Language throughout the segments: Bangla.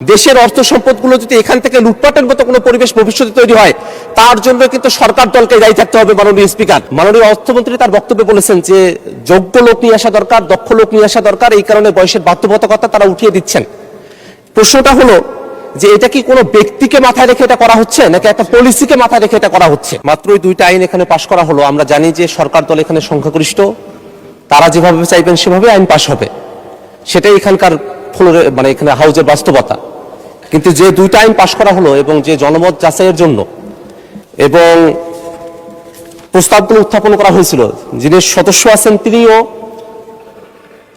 দেশের অর্থ সম্পদগুলো যদি এখান থেকে লুটপাটের মতো কোনো পরিবেশ ভবিষ্যতে তৈরি হয়, তার জন্য কিন্তু সরকার দলকে দায়ী থাকতে হবে। মাননীয় স্পিকার, মাননীয় অর্থমন্ত্রী তার বক্তব্যে বলেছেন যে যোগ্য লোক নিয়ে আসা দরকার, দক্ষ লোক নিয়ে আসা দরকার, এই কারণে বয়সের বাধ্যবাধকতা তারা উঠিয়ে দিচ্ছেন। প্রশ্নটা হলো যে এটা কি কোনো ব্যক্তিকে মাথায় রেখে এটা করা হচ্ছে, নাকি একটা পলিসিকে মাথায় রেখে এটা করা হচ্ছে? মাত্রই দুইটা আইন এখানে পাশ করা হলো। আমরা জানি যে সরকার দল এখানে সংখ্যাগরিষ্ঠ, তারা যেভাবে চাইবেন সেভাবে আইন পাশ হবে, সেটাই এখানকার ফ্লোরে মানে এখানে হাউজের বাস্তবতা। কিন্তু যে দুইটা আইন পাশ করা হলো এবং যে জনমত যাচাইয়ের জন্য এবং প্রস্তাবগুলো উত্থাপন করা হয়েছিল, যিনি সদস্য আছেন তিনিও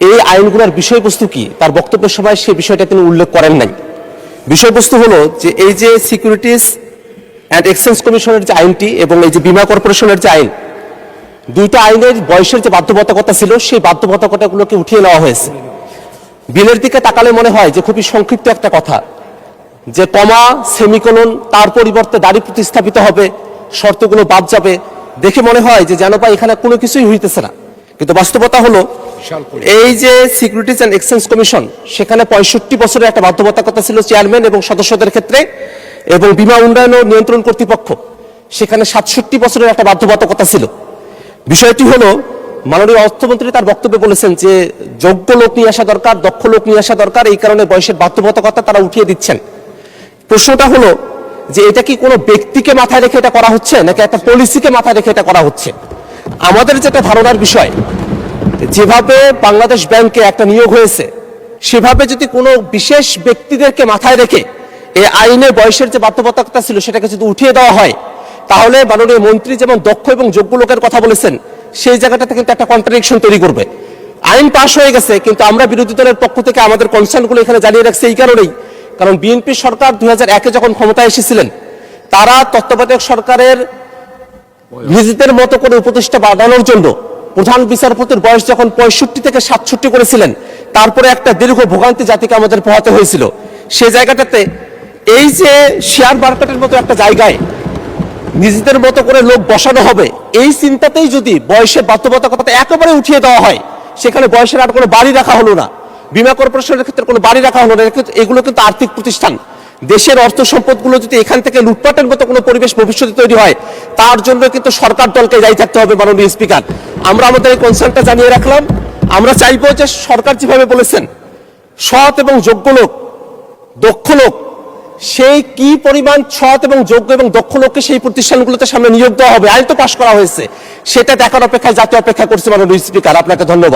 এই আইনগুলোর বিষয়বস্তু কি তার বক্তব্যের সময় সেই বিষয়টা তিনি উল্লেখ করেন নাই। বিষয়বস্তু হলো যে এই যে সিকিউরিটিজ অ্যান্ড এক্সচেঞ্জ কমিশনের যে আইনটি এবং এই যে বীমা কর্পোরেশনের যে আইন, দুইটা আইনের বয়সের যে বাধ্যবাধকতা ছিল সেই বাধ্যবাধকতাগুলোকে উঠিয়ে নেওয়া হয়েছে। বিলের দিকে তাকালে মনে হয় যে খুবই সংক্ষিপ্ত একটা কথা, যে কমা সেমিকোলন তার পরিবর্তে দাড়ি প্রতিস্থাপিত হবে, শর্তগুলো বাদ যাবে, দেখে মনে হয় যে যেন বা এখানে কোনো কিছুই হইতেছে না। কিন্তু বাস্তবতা হলো এই যে সিকিউরিটিজ অ্যান্ড এক্সচেঞ্জ কমিশন, সেখানে 65 বছরের একটা বাধ্যবাধকতা ছিল চেয়ারম্যান এবং সদস্যদের ক্ষেত্রে, এবং বীমা উন্নয়ন ও নিয়ন্ত্রণ কর্তৃপক্ষ সেখানে 67 বছরের একটা বাধ্যবাধকতা ছিল। বিষয়টি হলো মাননীয় অর্থমন্ত্রী তার বক্তব্যে বলেছেন যে যোগ্য লোক নিয়ে আসা দরকার, দক্ষ লোক নিয়ে আসা দরকার, এই কারণে বয়সের বাধ্যবাধকতা তারা উঠিয়ে দিচ্ছেন। প্রশ্নটা হলো যে এটা কি কোনো ব্যক্তিকে মাথায় রেখে এটা করা হচ্ছে, নাকি একটা পলিসিকে মাথায় রেখে এটা করা হচ্ছে? আমাদের যেটা ধারণার বিষয়, যেভাবে বাংলাদেশ ব্যাংকে একটা নিয়োগ হয়েছে, সেভাবে যদি কোনো বিশেষ ব্যক্তিদেরকে মাথায় রেখে এই আইনে বয়সের যে বাধ্যবাধকতা ছিল সেটাকে যদি উঠিয়ে দেওয়া হয়, তাহলে মাননীয় মন্ত্রী যেমন দক্ষ এবং যোগ্য লোকের কথা বলেছেন, সেই জায়গাটাতে কিন্তু একটা কন্ট্রাডিকশন তৈরি করবে। আইন পাশ হয়ে গেছে, কিন্তু আমরা বিরোধী দলের পক্ষ থেকে আমাদের কনসার্নগুলো এখানে জানিয়ে রাখছি এই কারণেই, কারণ বিএনপি সরকার 2001-এ যখন ক্ষমতায় এসেছিলেন, তারা তত্ত্বাবধায়ক সরকারের নিজেদের মতো করে উপদেষ্টা বাড়ানোর জন্য প্রধান বিচারপতির বয়স যখন 65 থেকে 67 করেছিলেন, তারপরে একটা দীর্ঘ ভোগান্তি জাতিকে আমাদের পোহাতে হয়েছিল। সেই জায়গাটাতে এই যে শেয়ার মার্কেটের মতো একটা জায়গায় নিজেদের মতো করে লোক বসানো হবে, এই চিন্তাতেই যদি বয়সের বাধ্যবাধকতা একেবারে উঠিয়ে দেওয়া হয়, সেখানে বয়সের আর কোনো বাড়ি রাখা হলো না, বীমা কর্পোরেশনের ক্ষেত্রে কোনো বাড়ি রাখা হলো না। এগুলো কিন্তু আর্থিক প্রতিষ্ঠান। দেশের অর্থ সম্পদগুলো যদি এখান থেকে লুটপাটের মতো কোনো পরিবেশ ভবিষ্যতে তৈরি হয়, তার জন্য কিন্তু সরকার দলকে দায়ী থাকতে হবে। মাননীয় স্পিকার, আমরা আমাদের এই কনসার্নটা জানিয়ে রাখলাম। আমরা চাইবো যে সরকার যেভাবে বলেছেন সৎ এবং যোগ্য লোক, দক্ষ লোক, সেই কি পরিমাণ সৎ এবং যোগ্য এবং দক্ষ লোককে সেই প্রতিষ্ঠানগুলোতে সামনে নিয়োগ দেওয়া হবে, আইন তো পাশ করা হয়েছে, সেটা দেখার অপেক্ষায় জাতীয় অপেক্ষা করছে। মাননীয় স্পিকার, আপনাকে ধন্যবাদ।